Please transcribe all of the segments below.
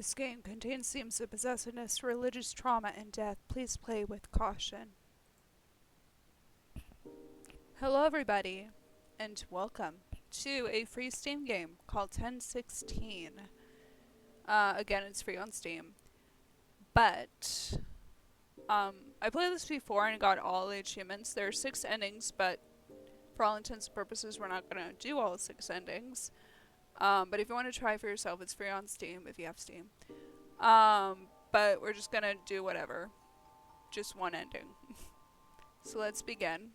This game contains themes of possessiveness, religious trauma, and death. Please play with caution. Hello everybody, and welcome to a free Steam game called 1016. Again, it's free on Steam. But, I played this before and got all the achievements. There are 6 endings, but for all intents and purposes, we're not going to do all 6 endings. But if you want to try for yourself, it's free on Steam if you have Steam. But we're just gonna do whatever. Just one ending. So let's begin.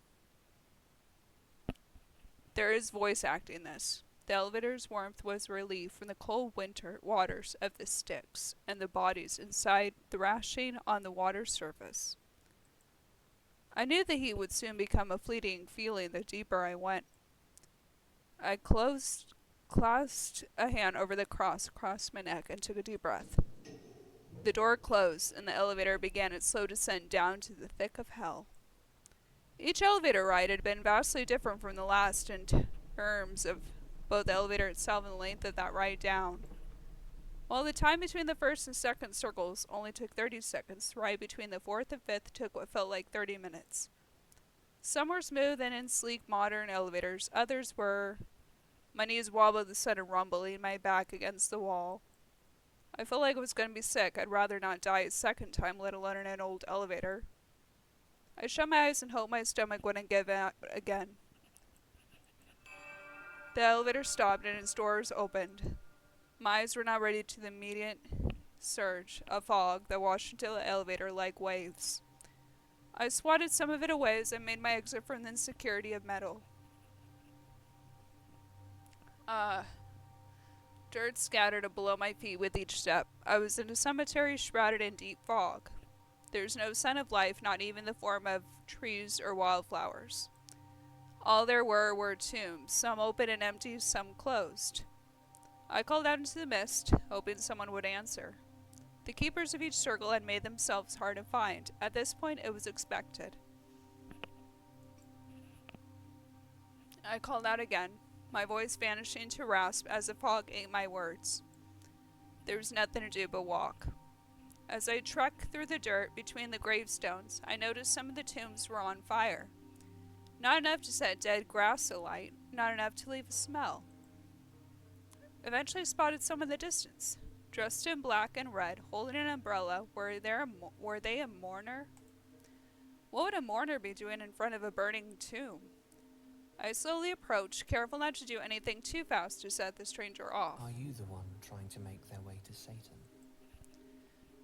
There is voice acting this. The elevator's warmth was a relief from the cold winter waters of the Styx and the bodies inside thrashing on the water's surface. I knew the heat would soon become a fleeting feeling the deeper I went. I clasped a hand over the cross across my neck and took a deep breath. The door closed, and the elevator began its slow descent down to the thick of hell. Each elevator ride had been vastly different from the last in terms of both the elevator itself and the length of that ride down. While the time between the first and second circles only took 30 seconds, the ride between the fourth and fifth took what felt like 30 minutes. Some were smooth and in sleek modern elevators, others were... My knees wobbled with the sudden rumble, leaning my back against the wall. I felt like I was going to be sick. I'd rather not die a second time, let alone in an old elevator. I shut my eyes and hoped my stomach wouldn't give out again. The elevator stopped and its doors opened. My eyes were not ready to the immediate surge of fog that washed into the elevator like waves. I swatted some of it away as I made my exit from the insecurity of metal. Dirt scattered below my feet with each step. I was in a cemetery shrouded in deep fog. There's no sign of life, not even the form of trees or wildflowers. All there were tombs, some open and empty, some closed. I called out into the mist, hoping someone would answer. The keepers of each circle had made themselves hard to find. At this point, it was expected. I called out again, my voice vanishing to rasp as the fog ate my words. There was nothing to do but walk. As I trekked through the dirt between the gravestones, I noticed some of the tombs were on fire. Not enough to set dead grass alight, not enough to leave a smell. Eventually I spotted some in the distance. Dressed in black and red, holding an umbrella, were they a mourner? What would a mourner be doing in front of a burning tomb? I slowly approached, careful not to do anything too fast to set the stranger off. Are you the one trying to make their way to Satan?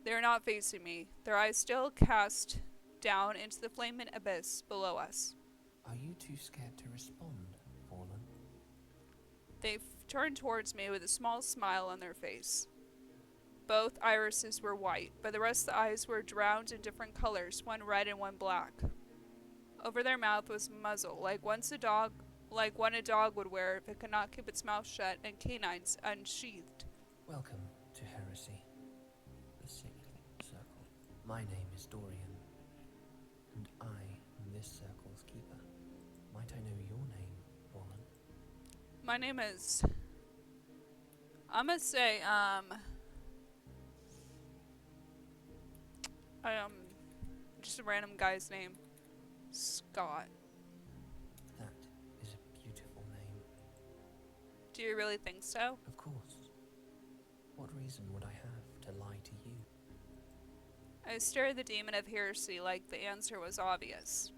They are not facing me, their eyes still cast down into the flaming abyss below us. Are you too scared to respond, Fallen? They turned towards me with a small smile on their face. Both irises were white, but the rest of the eyes were drowned in different colors, one red and one black. Over their mouth was a muzzle, like one a dog would wear if it could not keep its mouth shut, and canines unsheathed. Welcome to Heresy, the Sixth Circle. My name is Dorian, and I am this circle's keeper. Might I know your name, Fallen? My name is... I'm gonna say, just a random guy's name. Scott. That is a beautiful name. Do you really think so? Of course. What reason would I have to lie to you? I stared at the demon of heresy like the answer was obvious.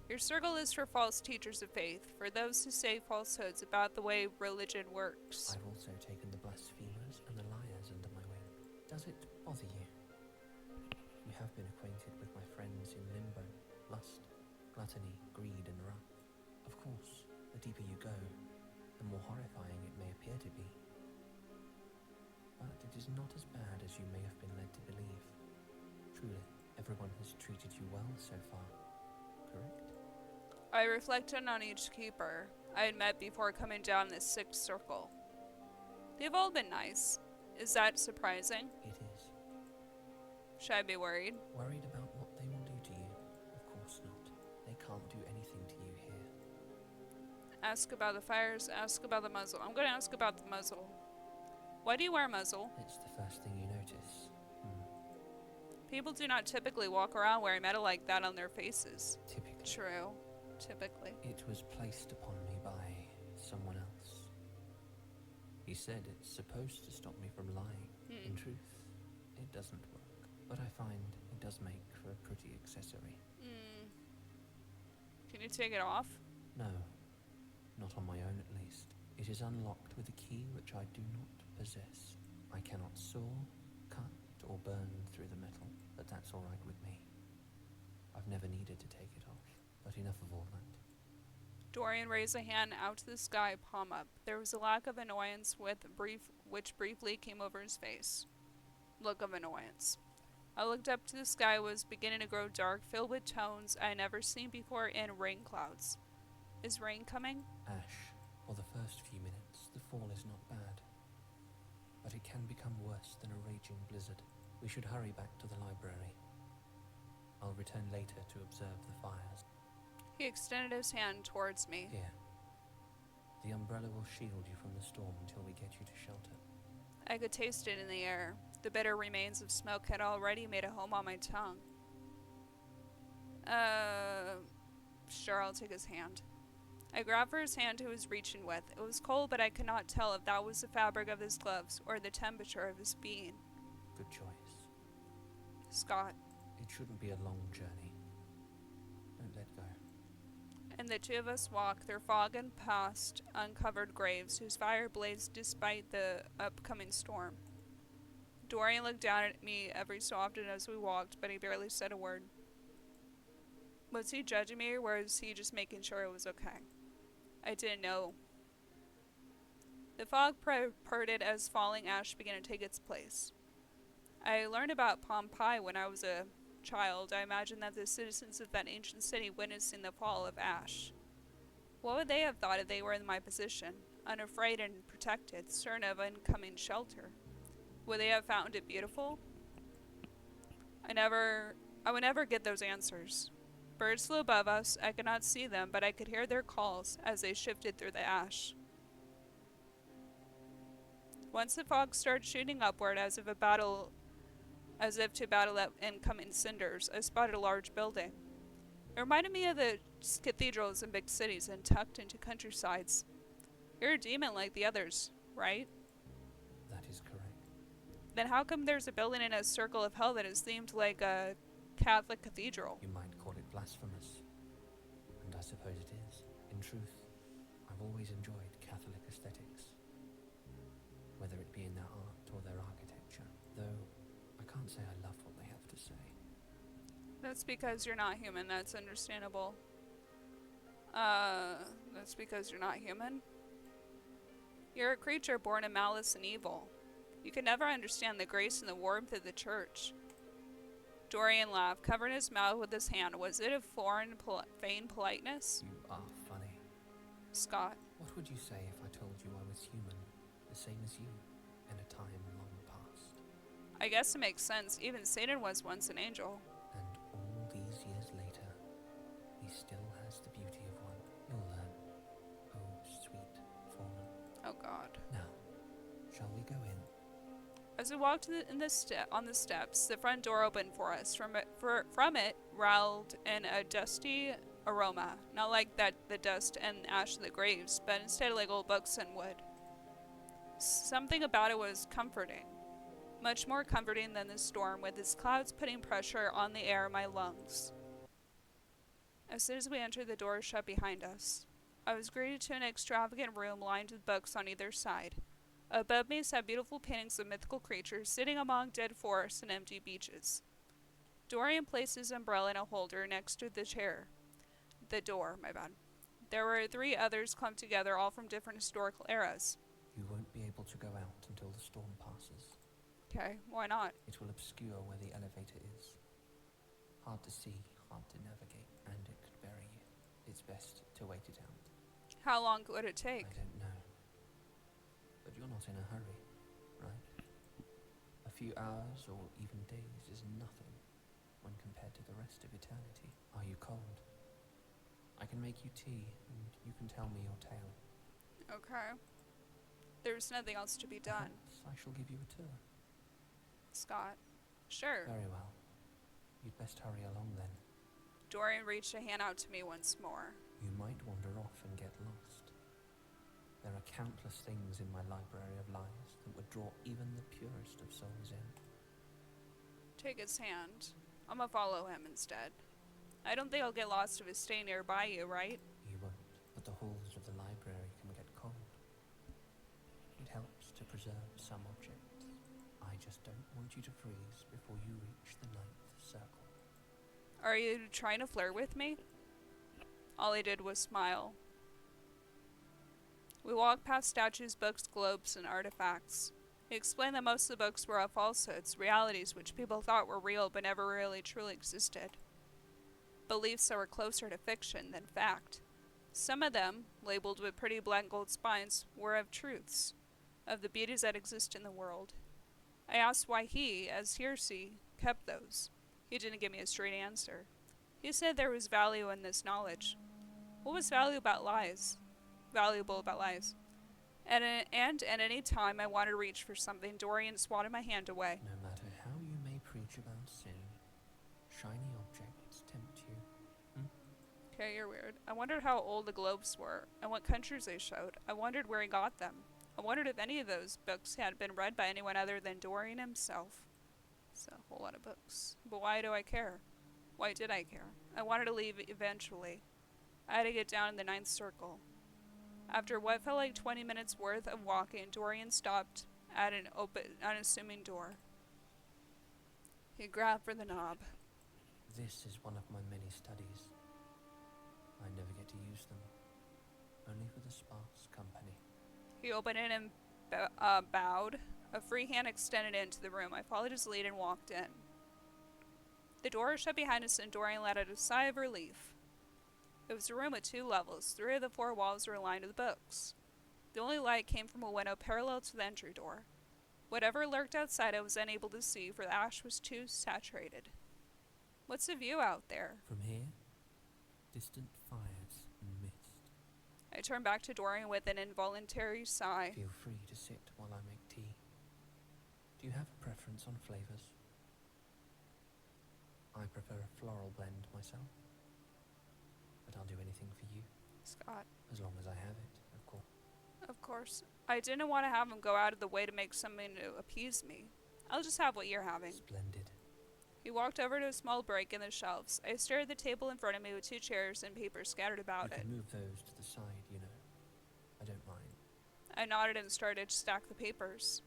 Your circle is for false teachers of faith, for those who say falsehoods about the way religion works. I've also taken the blasphemers and the liars under my wing. Does it bother you? You have been acquainted with my friends in limbo, lust, gluttony, greed, and wrath. Of course, the deeper you go, the more horrifying it may appear to be. But it is not as bad as you may have been led to believe. Truly, everyone has treated you well so far, correct? I reflected on each keeper I had met before coming down this sixth circle. They've all been nice. Is that surprising? It is. Should I be worried? Worried about what they will do to you? Of course not. They can't do anything to you here. Ask about the fires, ask about the muzzle. I'm going to ask about the muzzle. Why do you wear a muzzle? It's the first thing you notice. People do not typically walk around wearing metal like that on their faces. Typically. True. Typically. It was placed upon me by someone else. He said it's supposed to stop me from lying. In truth, it doesn't work. But I find it does make for a pretty accessory. Can you take it off? No, not on my own at least. It is unlocked with a key which I do not possess. I cannot saw, cut, or burn through the metal, but that's all right with me. I've never needed to take it off, but enough of all that. Dorian raised a hand out to the sky, palm up. There was a lack of annoyance which briefly came over his face. Look of annoyance. I looked up to the sky. It was beginning to grow dark, filled with tones I had never seen before in rain clouds. Is rain coming? Ash, for the first few minutes, the fall is not bad. But it can become worse than a raging blizzard. We should hurry back to the library. I'll return later to observe the fires. He extended his hand towards me. Here. The umbrella will shield you from the storm until we get you to shelter. I could taste it in the air. The bitter remains of smoke had already made a home on my tongue. Sure, I'll take his hand. I grabbed for his hand he was reaching with. It was cold, but I could not tell if that was the fabric of his gloves or the temperature of his being. Good choice. Scott. It shouldn't be a long journey. Don't let go. And the two of us walked through fog and past uncovered graves whose fire blazed despite the upcoming storm. Dorian looked down at me every so often as we walked, but he barely said a word. Was he judging me, or was he just making sure it was okay? I didn't know. The fog parted as falling ash began to take its place. I learned about Pompeii when I was a child. I imagined that the citizens of that ancient city witnessing the fall of ash. What would they have thought if they were in my position, unafraid and protected, certain of incoming shelter? Would they have found it beautiful? I would never get those answers. Birds flew above us. I could not see them, but I could hear their calls as they shifted through the ash. Once the fog started shooting upward as if to battle incoming cinders, I spotted a large building. It reminded me of the cathedrals in big cities and tucked into countrysides. You're a demon like the others, right? That is correct. Then how come there's a building in a circle of hell that is themed like a Catholic cathedral? You might call it blasphemous. And I suppose it is. In truth, I've always enjoyed Catholic aesthetics. Whether it be in their art or their architecture. Though, I can't say I love what they have to say. That's because you're not human. That's understandable. That's because you're not human? You're a creature born in malice and evil. You can never understand the grace and the warmth of the church. Dorian laughed, covering his mouth with his hand. Was it a foreign, vain politeness? You are funny. Scott. What would you say if I told you I was human, the same as you, in a time long past? I guess it makes sense. Even Satan was once an angel. And all these years later, he still has the beauty of one. You'll learn. Oh, sweet foreman. Oh, God. Now, shall we go in? As we walked on the steps, the front door opened for us. From it rolled in a dusty aroma, not like the dust and ash of the graves, but instead like old books and wood. Something about it was comforting, much more comforting than the storm, with its clouds putting pressure on the air in my lungs. As soon as we entered, the door shut behind us. I was greeted to an extravagant room lined with books on either side. Above me sat beautiful paintings of mythical creatures sitting among dead forests and empty beaches. Dorian placed his umbrella in a holder next to the door. There were 3 others clumped together, all from different historical eras. You won't be able to go out until the storm passes. Okay, why not? It will obscure where the elevator is. Hard to see, hard to navigate, and it could bury you. It's best to wait it out. How long would it take? I don't know. But you're not in a hurry, right? A few hours or even days is nothing when compared to the rest of eternity. Are you cold? I can make you tea, and you can tell me your tale. Okay. There's nothing else to be done. Perhaps I shall give you a tour. Scott. Sure. Very well. You'd best hurry along then. Dorian reached a hand out to me once more. You might wander off and get lost. There are countless things in my library of lies that would draw even the purest of souls in. Take his hand. I'm gonna follow him instead. I don't think I'll get lost if I stay nearby you, right? You won't, but the halls of the library can get cold. It helps to preserve some objects. I just don't want you to freeze before you reach the 9th circle. Are you trying to flirt with me? All he did was smile. We walked past statues, books, globes, and artifacts. He explained that most of the books were all falsehoods, realities which people thought were real but never really truly existed. Beliefs that were closer to fiction than fact. Some of them, labeled with pretty black gold spines, were of truths, of the beauties that exist in the world. I asked why he, as Heresy, kept those. He didn't give me a straight answer. He said there was value in this knowledge. What was valuable about lies? And at any time I wanted to reach for something, Dorian swatted my hand away. No matter how you may preach about sin, shiny objects tempt you. Okay, you're weird. I wondered how old the globes were, and what countries they showed. I wondered where he got them. I wondered if any of those books had been read by anyone other than Dorian himself. It's a whole lot of books. But why do I care? Why did I care? I wanted to leave eventually. I had to get down in the 9th circle. After what felt like 20 minutes worth of walking, Dorian stopped at an unassuming door. He grabbed for the knob. This is one of my many studies. I never get to use them, only for the sparse company. He opened it and bowed. A free hand extended into the room. I followed his lead and walked in. The door shut behind us and Dorian let out a sigh of relief. It was a room with 2 levels. 3 of the 4 walls were lined with books. The only light came from a window parallel to the entry door. Whatever lurked outside I was unable to see, for the ash was too saturated. What's the view out there? From here, distant fires and mist. I turned back to Dorian with an involuntary sigh. Feel free to sit while I make tea. Do you have a preference on flavors? I prefer a floral blend myself, but I'll do anything for you. Scott. As long as I have it, of course. Of course. I didn't want to have him go out of the way to make something to appease me. I'll just have what you're having. Splendid. He walked over to a small break in the shelves. I stared at the table in front of me with 2 chairs and papers scattered about You it. can move those to the side, you know. I don't mind. I nodded and started to stack the papers.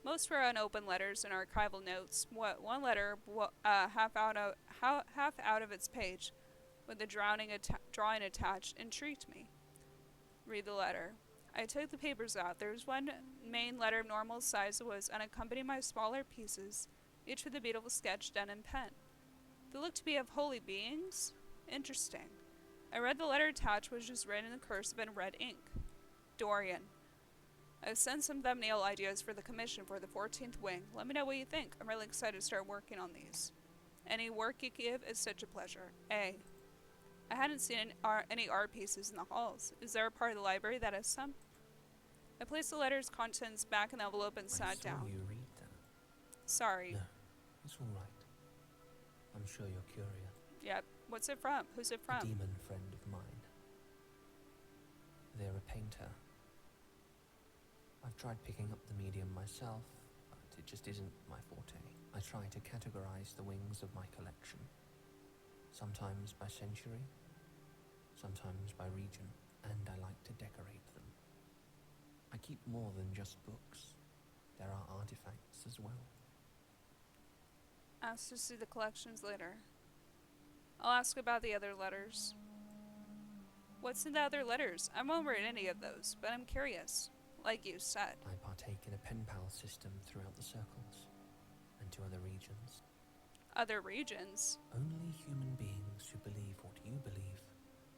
Most were unopened letters and archival notes. One letter, half out of its page, with a drawing attached, intrigued me. Read the letter. I took the papers out. There was one main letter of normal size that was unaccompanied by smaller pieces, each with a beautiful sketch done in pen. They looked to be of holy beings. Interesting. I read the letter attached, which was written in cursive in red ink. Dorian. I've sent some thumbnail ideas for the commission for the 14th wing. Let me know what you think. I'm really excited to start working on these. Any work you give is such a pleasure. A. I hadn't seen any art pieces in the halls. Is there a part of the library that has some? I placed the letter's contents back in the envelope and sat down. You read them. Sorry. No, it's all right. I'm sure you're curious. Yep. What's it from? Who's it A from? demon friend of mine. They're a painter. I've tried picking up the medium myself, but it just isn't my forte. I try to categorize the wings of my collection, sometimes by century, sometimes by region, and I like to decorate them. I keep more than just books. There are artifacts as well. Ask to see the collections later. I'll ask about the other letters. What's in the other letters? I won't read any of those, but I'm curious. Like you said. I partake in a pen pal system throughout the circles, and to other regions. Other regions? Only human beings who believe what you believe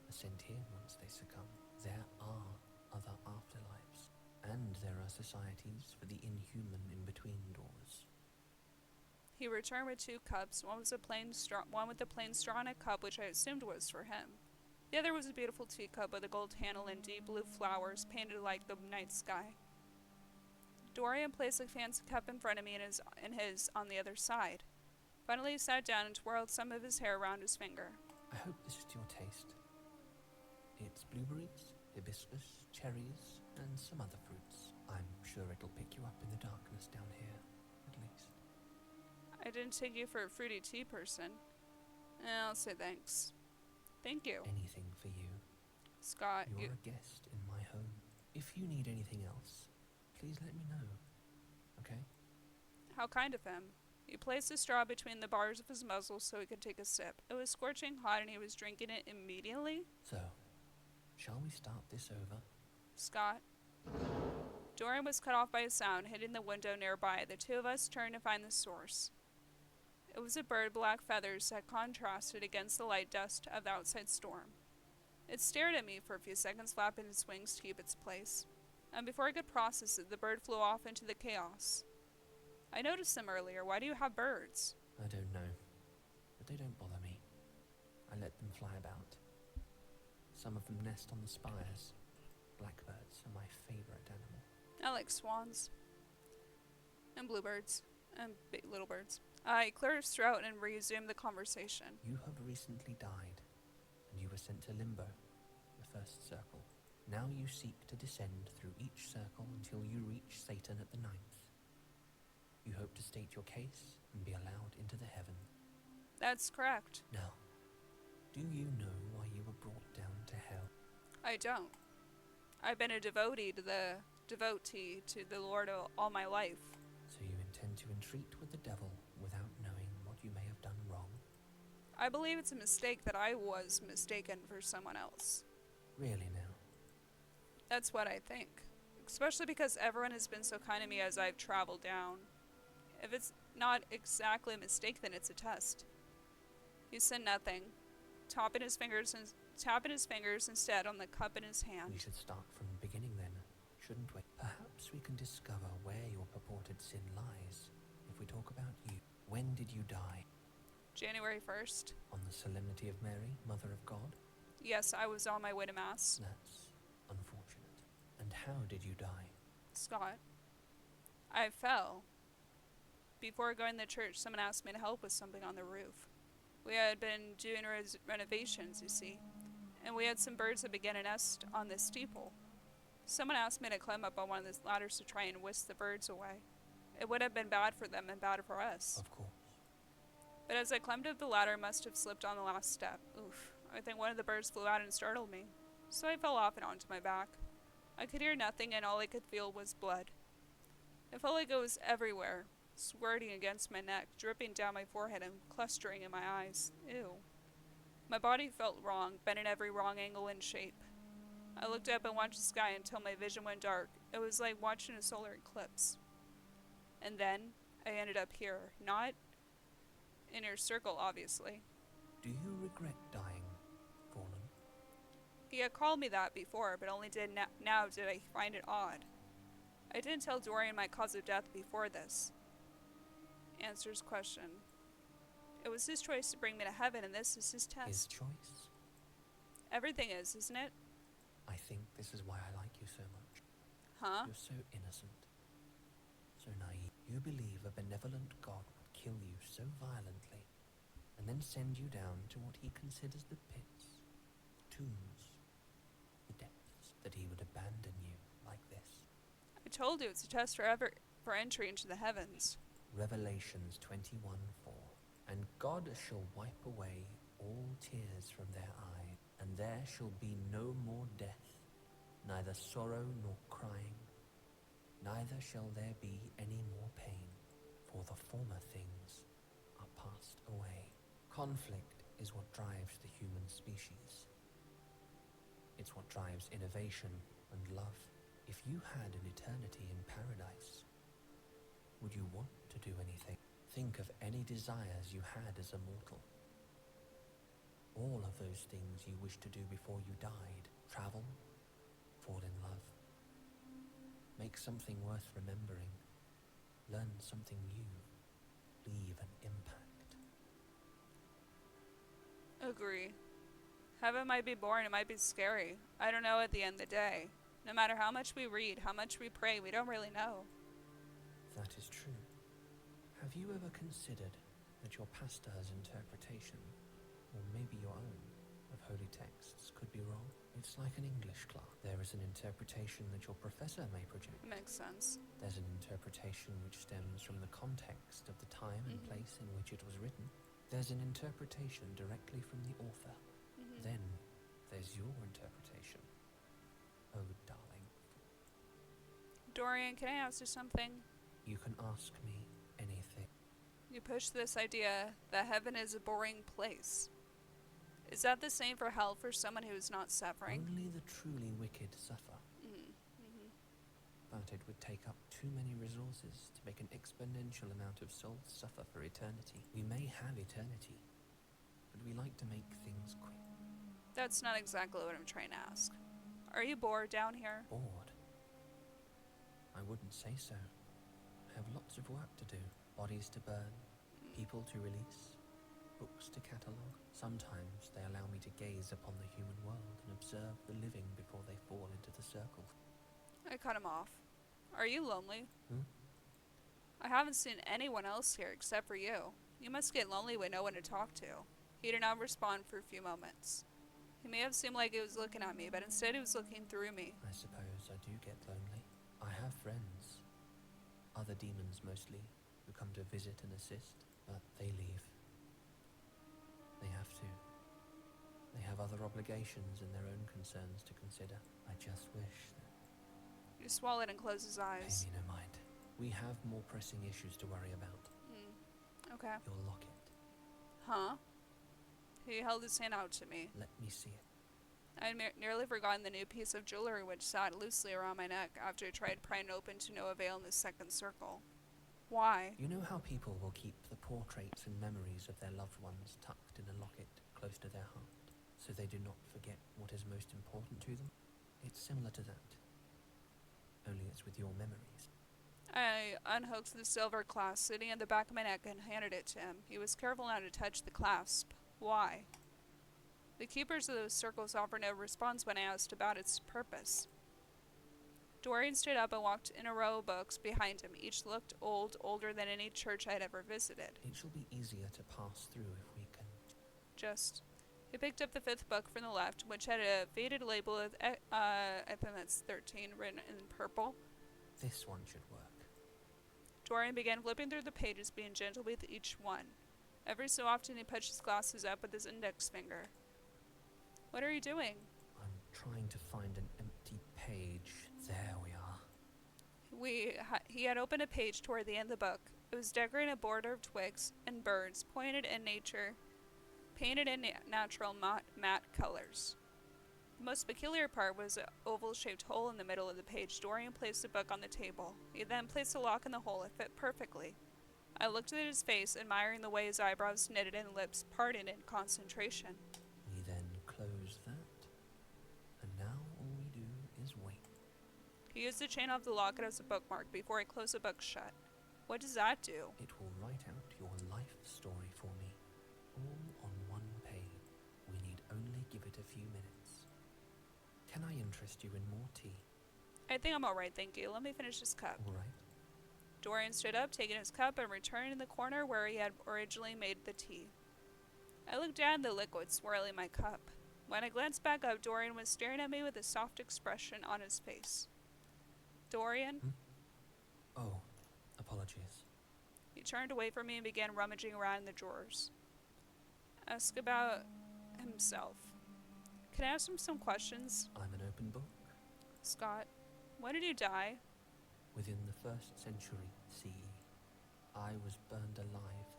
are sent here once they succumb. There are other afterlives, and there are societies for the inhuman in between doors. He returned with 2 cups. One with a plain straw in a cup, which I assumed was for him. The other was a beautiful teacup with a gold handle and deep blue flowers painted like the night sky. Dorian placed a fancy cup in front of me and his on the other side. Finally, he sat down and twirled some of his hair around his finger. I hope this is to your taste. It's blueberries, hibiscus, cherries, and some other fruits. I'm sure it'll pick you up in the darkness down here, at least. I didn't take you for a fruity tea person. I'll say thanks. Thank you. Anything for you. Scott, You're a guest in my home. If you need anything else, please let me know. Okay? How kind of him. He placed a straw between the bars of his muzzle so he could take a sip. It was scorching hot and he was drinking it immediately. So, shall we start this over? Scott. Dorian was cut off by a sound hitting the window nearby. The two of us turned to find the source. It was a bird, black feathers that contrasted against the light dust of the outside storm. It stared at me for a few seconds, flapping its wings to keep its place. And before I could process it, the bird flew off into the chaos. I noticed them earlier. Why do you have birds? I don't know, but they don't bother me. I let them fly about. Some of them nest on the spires. Blackbirds are my favourite animal. I like swans. And bluebirds. And big little birds. I cleared his throat and resumed the conversation. You have recently died, and you were sent to Limbo, the first circle. Now you seek to descend through each circle until you reach Satan at the ninth. You hope to state your case and be allowed into the heaven. That's correct. Now, do you know why you were brought down to hell? I don't. I've been a devotee to the Lord all my life. So you intend to entreat with the devil without knowing what you may have done wrong? I believe it's a mistake that I was mistaken for someone else. Really now? That's what I think. Especially because everyone has been so kind to me as I've traveled down. If it's not exactly a mistake, then it's a test. He said nothing, tapping his fingers instead on the cup in his hand. We should start from the beginning then, shouldn't we? Perhaps we can discover where your purported sin lies if we talk about you. When did you die? January 1st. On the Solemnity of Mary, Mother of God? Yes, I was on my way to Mass. That's unfortunate. And how did you die? Scott. I fell. Before going to church, someone asked me to help with something on the roof. We had been doing renovations, you see, and we had some birds that began to nest on the steeple. Someone asked me to climb up on one of the ladders to try and whisk the birds away. It would have been bad for them and bad for us. Of course. But as I climbed up the ladder, I must have slipped on the last step. Oof. I think one of the birds flew out and startled me. So I fell off and onto my back. I could hear nothing and all I could feel was blood. It felt like it was everywhere, squirting against my neck, dripping down my forehead and clustering in my eyes. Ew. My body felt wrong, bent in every wrong angle and shape. I looked up and watched the sky until my vision went dark. It was like watching a solar eclipse. And then, I ended up here. Not in your circle, obviously. Do you regret dying, Fallen? He had called me that before, but only now did I find it odd. I didn't tell Dorian my cause of death before this. Answers question. It was his choice to bring me to heaven, and this is his test. His choice? Everything is, isn't it? I think this is why I like you so much. Huh? You're so innocent. So naive. You believe a benevolent God would kill you so violently, and then send you down to what he considers the pits, tombs, the depths, that he would abandon you like this. I told you it's a test for entry into the heavens. Revelations 21:4. And God shall wipe away all tears from their eyes, and there shall be no more death, neither sorrow nor crying, neither shall there be any more pain, for the former things are passed away. Conflict is what drives the human species. It's what drives innovation and love. If you had an eternity in paradise, would you want to do anything? Think of any desires you had as a mortal. All of those things you wished to do before you died. Travel, fall in love, make something worth remembering, learn something new, leave an impact. Agree. Heaven might be boring, it might be scary. I don't know at the end of the day. No matter how much we read, how much we pray, we don't really know. That is true. Have you ever considered that your pastor's interpretation, or maybe your own, of holy texts could be wrong? It's like an English class. There is an interpretation that your professor may project. Makes sense. There's an interpretation which stems from the context of the time and place in which it was written. There's an interpretation directly from the author. Then there's your interpretation. Oh, darling. Dorian, can I ask you something? You can ask me anything. You push this idea that heaven is a boring place. Is that the same for hell for someone who is not suffering? Only the truly wicked suffer. But it would take up too many resources to make an exponential amount of souls suffer for eternity. We may have eternity, but we like to make things quick. That's not exactly what I'm trying to ask. Are you bored down here? Bored? I wouldn't say so. I have lots of work to do. Bodies to burn, people to release, books to catalogue. Sometimes they allow me to gaze upon the human world and observe the living before they fall into the circle. I cut him off. Are you lonely? Hmm? I haven't seen anyone else here except for you. You must get lonely with no one to talk to. He did not respond for a few moments. He may have seemed like he was looking at me, but instead he was looking through me. I suppose I do get lonely. I have friends. Other demons mostly, who come to visit and assist, but they leave. They have to. They have other obligations and their own concerns to consider. I just wish that... He swallowed and closed his eyes. Pay me no mind. We have more pressing issues to worry about. Okay. Your locket. Huh? He held his hand out to me. Let me see it. I had nearly forgotten the new piece of jewelry which sat loosely around my neck after I tried prying open to no avail in the second circle. Why? You know how people will keep the portraits and memories of their loved ones tucked in a locket close to their heart, so they do not forget what is most important to them? It's similar to that. Only it's with your memories. I unhooked the silver clasp sitting at the back of my neck and handed it to him. He was careful not to touch the clasp. Why? The keepers of those circles offered no response when I asked about its purpose. Dorian stood up and walked in a row of books behind him. Each looked old, older than any church I'd ever visited. It shall be easier to pass through if we can... He picked up the fifth book from the left, which had a faded label with, I think that's 13, written in purple. This one should work. Dorian began flipping through the pages, being gentle with each one. Every so often he pushed his glasses up with his index finger. What are you doing? I'm trying to find an empty page. There we are. He had opened a page toward the end of the book. It was decorated a border of twigs and birds, pointed in nature, painted in natural matte colors. The most peculiar part was an oval-shaped hole in the middle of the page. Dorian placed the book on the table. He then placed a lock in the hole. It fit perfectly. I looked at his face, admiring the way his eyebrows knitted and lips parted in concentration. We then close that, and now all we do is wait. He used the chain off the locket as a bookmark before he closed the book shut. What does that do? It will write out your life story for me, all on one page. We need only give it a few minutes. Can I interest you in more tea? I think I'm alright, thank you. Let me finish this cup. All right. Dorian stood up, taking his cup, and returned to the corner where he had originally made the tea. I looked down at the liquid swirling my cup. When I glanced back up, Dorian was staring at me with a soft expression on his face. Dorian? Oh, apologies. He turned away from me and began rummaging around in the drawers. Ask about himself. Can I ask him some questions? I'm an open book. Scott, when did you die? Within the 1st century CE, I was burned alive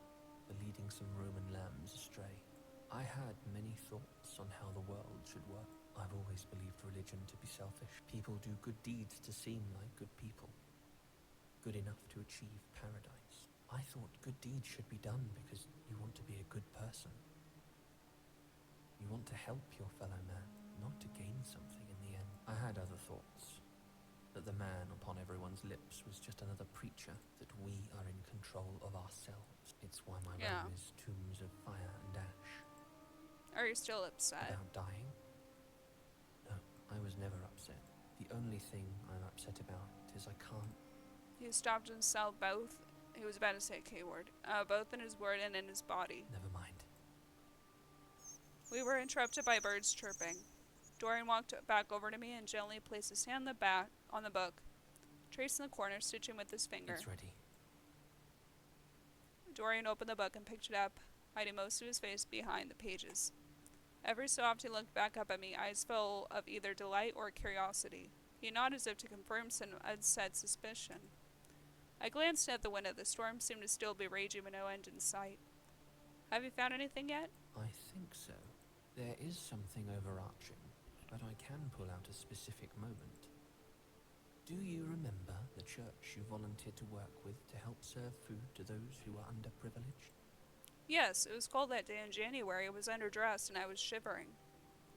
for leading some Roman lambs astray. I had many thoughts on how the world should work. I've always believed religion to be selfish. People do good deeds to seem like good people, good enough to achieve paradise. I thought good deeds should be done because you want to be a good person. You want to help your fellow man, not to gain something in the end. I had other thoughts. That the man upon everyone's lips was just another preacher, that we are in control of ourselves. It's why my realm is tombs of fire and ash. Are you still upset? About dying? No, I was never upset. The only thing I'm upset about is I can't... He stopped himself both. He was about to say a K word. Both in his word and in his body. Never mind. We were interrupted by birds chirping. Dorian walked back over to me and gently placed his hand on the book, tracing the corner, stitching with his finger. It's ready. Dorian opened the book and picked it up, hiding most of his face behind the pages. Every so often he looked back up at me, eyes full of either delight or curiosity. He nodded as if to confirm some unsaid suspicion. I glanced at the window. The storm seemed to still be raging with no end in sight. Have you found anything yet? I think so. There is something overarching, but I can pull out a specific moment. Do you remember the church you volunteered to work with to help serve food to those who were underprivileged? Yes, it was cold that day in January. I was underdressed and I was shivering.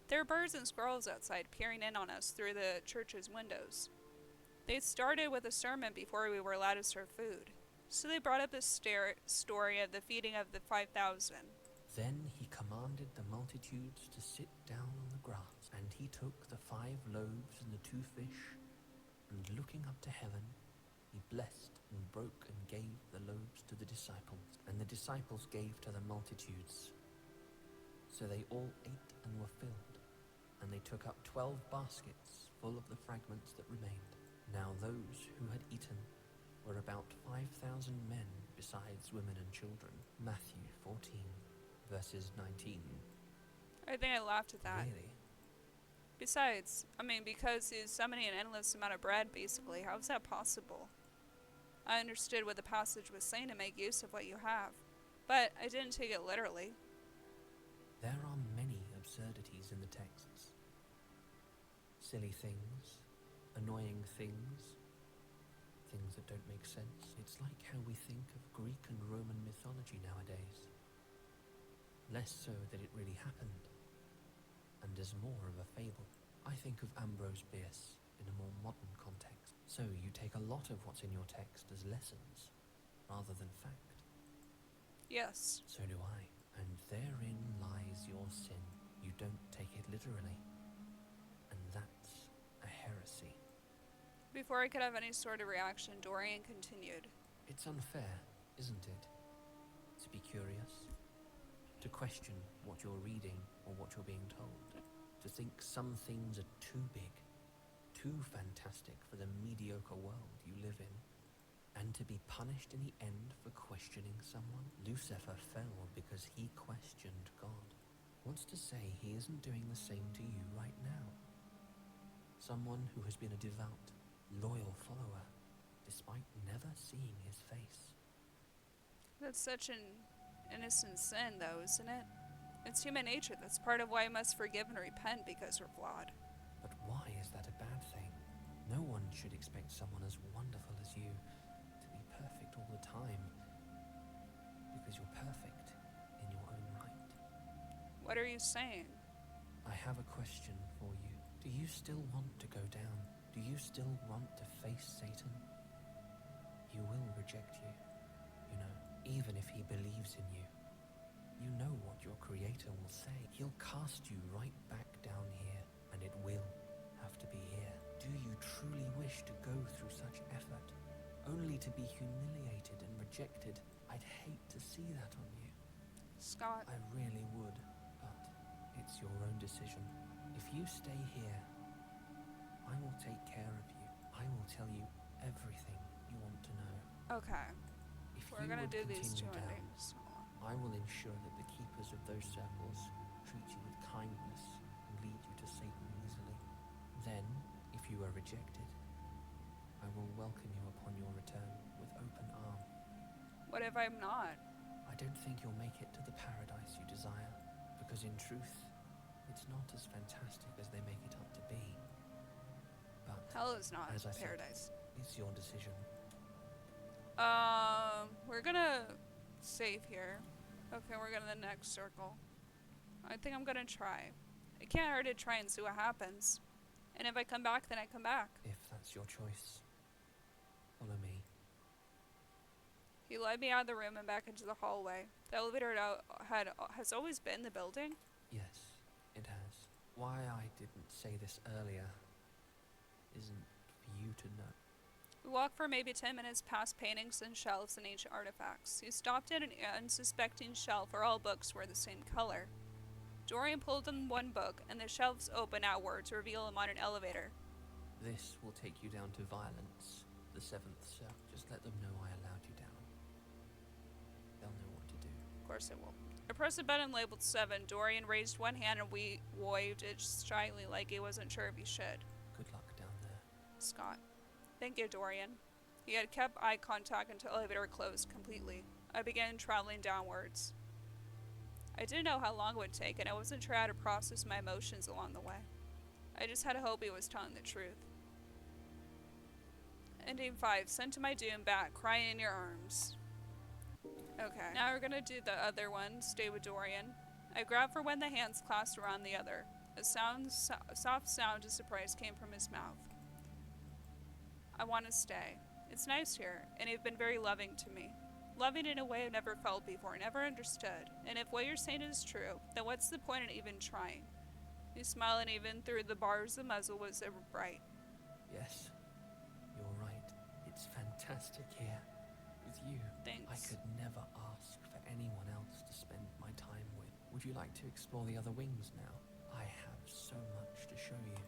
There were birds and squirrels outside peering in on us through the church's windows. They started with a sermon before we were allowed to serve food. So they brought up the story of the feeding of the 5,000. Then he commanded the multitudes to sit down on the grass, and he took the 5 loaves and the 2 fish, and looking up to heaven, he blessed and broke and gave the loaves to the disciples, and the disciples gave to the multitudes. So they all ate and were filled, and they took up 12 baskets full of the fragments that remained. Now those who had eaten were about 5,000 men, besides women and children. Matthew 14, verses 19. I think I laughed at that. Really? Besides, because he's summoning an endless amount of bread, basically. How is that possible? I understood what the passage was saying to make use of what you have, but I didn't take it literally. There are many absurdities in the texts. Silly things, annoying things, things that don't make sense. It's like how we think of Greek and Roman mythology nowadays. Less so that it really happened, and as more of a fable. I think of Ambrose Bierce in a more modern context. So you take a lot of what's in your text as lessons, rather than fact. Yes. So do I. And therein lies your sin. You don't take it literally. And that's a heresy. Before I could have any sort of reaction, Dorian continued. It's unfair, isn't it? To be curious. To question what you're reading or what you're being told. To think some things are too big, too fantastic for the mediocre world you live in. And to be punished in the end for questioning someone. Lucifer fell because he questioned God. What's to say he isn't doing the same to you right now? Someone who has been a devout, loyal follower, despite never seeing his face. That's such an innocent sin, though, isn't it? It's human nature. That's part of why we must forgive and repent, because we're flawed. But why is that a bad thing? No one should expect someone as wonderful as you to be perfect all the time, because you're perfect in your own right. What are you saying? I have a question for you. Do you still want to go down? Do you still want to face Satan? He will reject you, you know, even if he believes in you. You know what your Creator will say. He'll cast you right back down here, and it will have to be here. Do you truly wish to go through such effort, only to be humiliated and rejected? I'd hate to see that on you. Scott. I really would, but it's your own decision. If you stay here, I will take care of you. I will tell you everything you want to know. Okay. If We're you gonna would do these two continue down, endings. I will ensure that the keepers of those circles treat you with kindness and lead you to Satan easily. Then, if you are rejected, I will welcome you upon your return with open arm. What if I'm not? I don't think you'll make it to the paradise you desire, because in truth, it's not as fantastic as they make it up to be. But Hell is not as I paradise. said, it's your decision. We're gonna save here. Okay, we're going to the next circle. I think I'm gonna try. It can't hurt to try and see what happens. And if I come back, then I come back. If that's your choice, follow me. He led me out of the room and back into the hallway. The elevator has always been in the building. Yes, it has. Why I didn't say this earlier isn't for you to know. We walked for maybe 10 minutes past paintings and shelves and ancient artifacts. He stopped at an unsuspecting shelf where all books were the same color. Dorian pulled on one book, and the shelves opened outward to reveal a modern elevator. This will take you down to violence, the seventh cell. Just let them know I allowed you down. They'll know what to do. Of course it will. I pressed a button labeled 7. Dorian raised one hand and we waved it shyly like he wasn't sure if he should. Good luck down there. Scott. Thank you, Dorian. He had kept eye contact until the elevator closed completely. I began traveling downwards. I didn't know how long it would take, and I wasn't sure how to process my emotions along the way. I just had to hope he was telling the truth. Ending 5. Sent to my doom back, crying in your arms. Okay, now we're gonna do the other one, stay with Dorian. I grabbed for one of the hands clasped around the other. A soft sound of surprise came from his mouth. I want to stay. It's nice here, and you've been very loving to me. Loving in a way I've never felt before, never understood. And if what you're saying is true, then what's the point in even trying? He smiled, and even through the bars the muzzle was ever bright. Yes, you're right. It's fantastic here. With you. Thanks. I could never ask for anyone else to spend my time with. Would you like to explore the other wings now? I have so much to show you.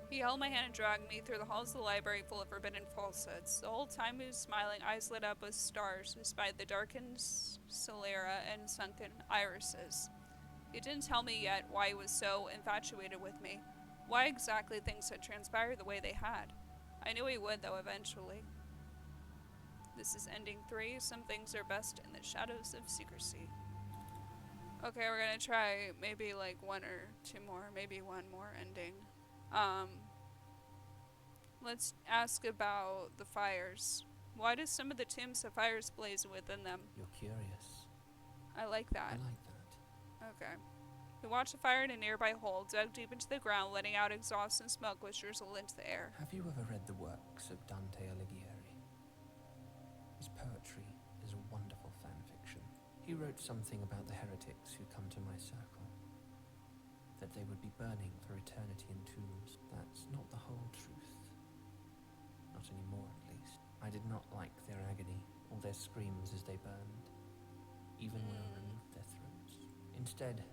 He held my hand and dragged me through the halls of the library full of forbidden falsehoods. The whole time he was smiling, eyes lit up with stars, despite the darkened sclera and sunken irises. He didn't tell me yet why he was so infatuated with me, why exactly things had transpired the way they had. I knew he would, though, eventually. This is ending 3. Some things are best in the shadows of secrecy. Okay, we're gonna try maybe like 1 or 2 more, maybe 1 more ending. Let's ask about the fires. Why do some of the tombs have fires blazing within them? You're curious. I like that. I like that. Okay. We watched the fire in a nearby hole, dug deep into the ground, letting out exhaust and smoke which drizzled into the air. Have you ever read the works of Dante Alighieri? His poetry is a wonderful fan fiction. He wrote something about the heretics who come to my circle. That they would be burning for eternity in tombs. That's not the whole truth. Not anymore, at least. I did not like their agony, or their screams as they burned, even when I removed their throats. Instead,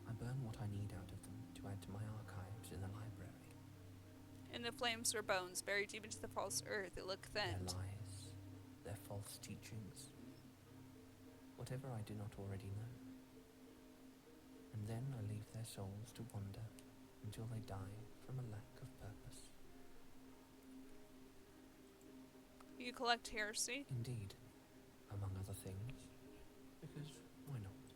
I burn what I need out of them to add to my archives in the library. In the flames were bones, buried deep into the false earth. It looked thin. Their lies, their false teachings, whatever I do not already know. And then I leave their souls to wander until they die from a lack of purpose. You collect heresy? Indeed, among other things, because why not?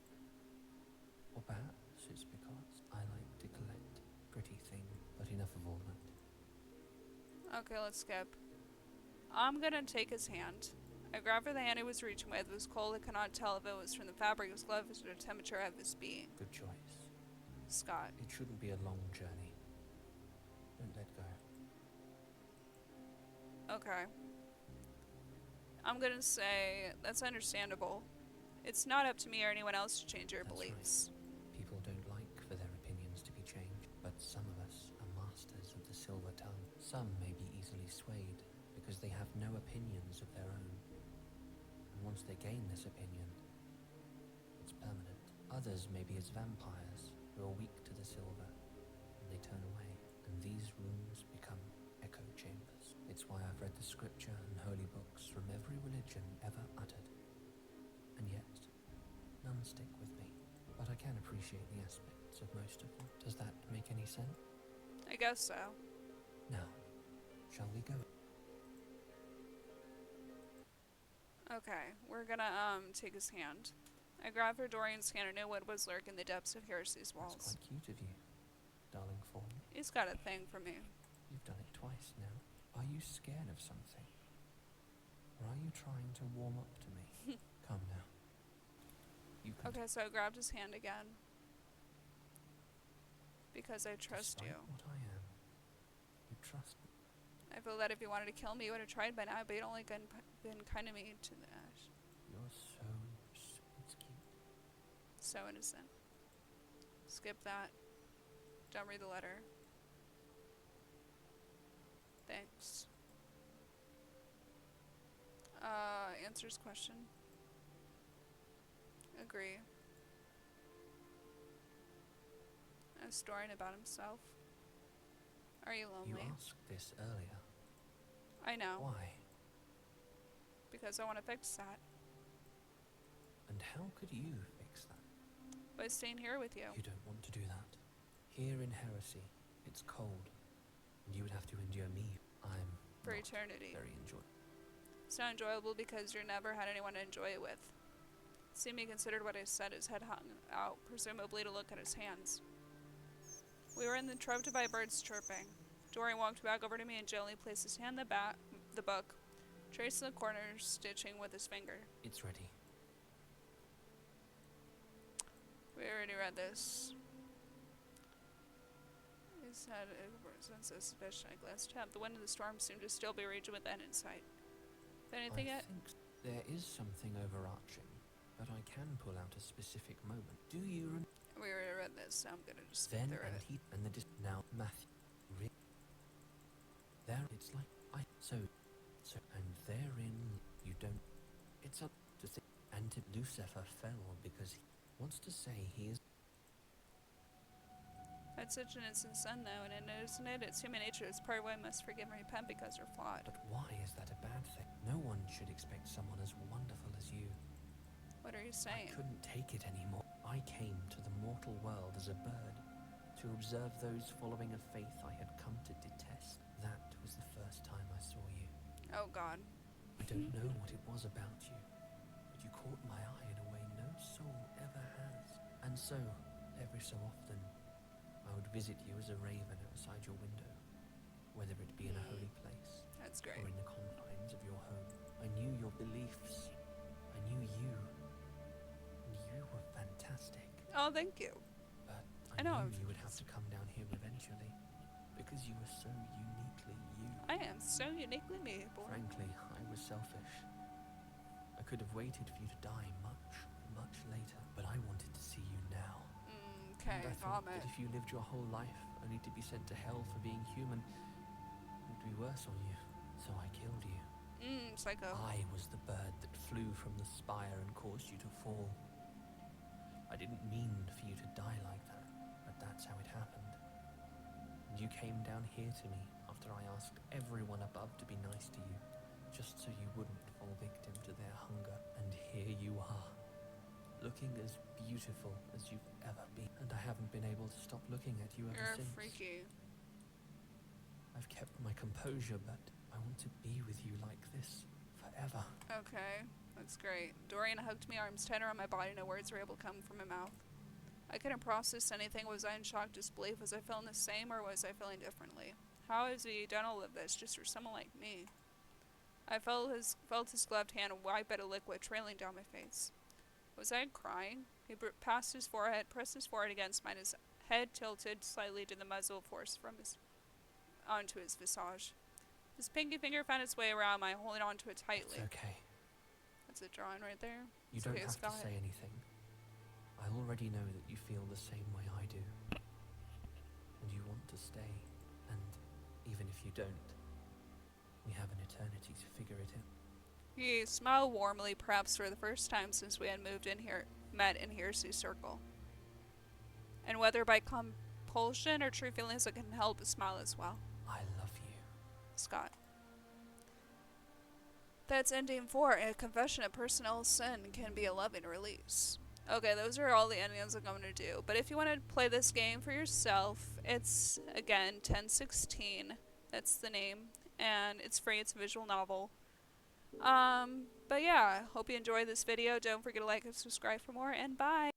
Or perhaps it's because I like to collect pretty things, but enough of all that. Okay, let's skip. I'm gonna take his hand. I grabbed for the hand he was reaching with. It was cold. I could not tell if it was from the fabric of his glove or the temperature of his being. Good choice. Scott. It shouldn't be a long journey. Don't let go. Okay. I'm gonna say that's understandable. It's not up to me or anyone else to change your That's beliefs. Right. People don't like for their opinions to be changed, but some of us are masters of the silver tongue. Some may be easily swayed because they have no opinions of their own. And once they gain this opinion, it's permanent. Others may be as vampires who are weak to the silver, and they turn away. And these rooms become echo chambers. It's why I've read the scripture and holy books from every religion ever uttered. And yet, none stick with me. But I can appreciate the aspects of most of them. Does that make any sense? I guess so. Now, shall we go? Okay, we're gonna take his hand. I grabbed for Dorian's hand and knew what was lurking in the depths of Heresy's walls. That's quite cute of you, darling fawn. He's got a thing for me. You've done it twice now. Are you scared of something? Or are you trying to warm up to me? Come now. You can. Okay, so I grabbed his hand again. Because I trust Despite you. what I am, you trust me. I feel that if you wanted to kill me, you would have tried by now, but you'd only been kind to me to the ash. You're so it's cute. So innocent. Skip that. Don't read the letter. Thanks. Answers question. Agree. A story about himself. Are you You lonely? asked this earlier. I know. Why? Because I want to fix that. And how could you fix that? By staying here with you. You don't want to do that. Here in Heresy, it's cold, and you would have to endure me. I'm For not eternity. very enjoyable. It's not enjoyable because you never had anyone to enjoy it with. Simi considered what I said, his head hung out, presumably to look at his hands. We were interrupted by birds chirping. Dorian walked back over to me and gently placed his hand on the book, tracing the corners, stitching with his finger. It's ready. We already read this. He said it presents a suspicion. I glanced at the wind of the storm seemed to still be raging with end in sight. Anything I yet? think there is something overarching, but I can pull out a specific moment. Do you remember? We already read this, so I'm gonna just skip Then through and it. he and the now Matthew. There it's like so and therein you don't. It's up to think. And Lucifer fell because he wants to say he is. That's such an innocent son, though, and isn't it? It's human nature. It's part of why we must forgive and repent because we're flawed. But why is that a bad thing? No one should expect someone as wonderful as you. What are you saying? I couldn't take it anymore. I came to the mortal world as a bird, to observe those following a faith I had come to detest. That was the first time I saw you. Oh, God. I don't know what it was about you, but you caught my eye in a way no soul ever has. And so, every so often, I would visit you as a raven outside your window, whether it be in a holy place That's or great. in the confines of your home. I knew your beliefs. I knew you. And you were fantastic. Oh, thank you. But I I know knew I'm you would have to come down here eventually, because you were so uniquely you. I am so uniquely me, boy. Frankly, I was selfish. I could have waited for you to die much, much later, but I wanted to see you now. Okay, And I thought vomit. that if you lived your whole life only to be sent to hell for being human, it would be worse on you. So I killed you. Psycho. I was the bird that flew from the spire and caused you to fall. I didn't mean for you to die like that, but that's how it happened. And you came down here to me after I asked everyone above to be nice to you, just so you wouldn't fall victim to their hunger. And here you are, looking as beautiful as you've ever been. And I haven't been able to stop looking at you ever You're since. freaky. I've kept my composure, but I want to be with you like this forever. Okay, that's great. Dorian hugged me, arms tighter on my body, no words were able to come from my mouth. I couldn't process anything. Was I in shocked disbelief? Was I feeling the same, or was I feeling differently? How has he done all of this just for someone like me? I felt his gloved hand wipe at a liquid trailing down my face. Was I crying? He pressed his forehead against mine, his head tilted slightly to the muzzle force from onto his visage. His pinky finger found its way around mine, holding onto it tightly. It's okay. That's a drawing right there. You don't have to say anything. I already know that you feel the same way I do. And you want to stay. And even if you don't, we have an eternity to figure it out. He smiled warmly, perhaps for the first time since we had met in Heresy's circle. And whether by compulsion or true feelings, I couldn't help but smile as well. I love you. Scott. That's ending 4. A confession of personal sin can be a loving release. Okay, those are all the endings I'm going to do. But if you want to play this game for yourself, it's, again, 1016. That's the name. And it's free. It's a visual novel. But yeah, hope you enjoyed this video. Don't forget to like and subscribe for more. And bye!